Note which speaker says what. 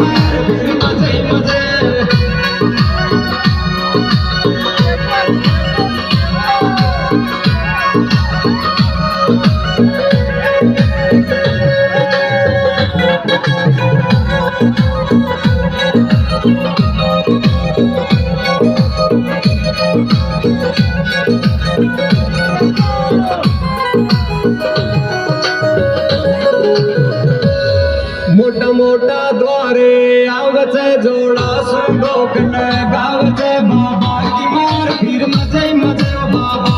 Speaker 1: मार फिर मजे मजे। मोठा मोठा द्वारे आवचे जोडा सुंडोकन गावचे बाबा की मार फिर मजे मजे बाबा।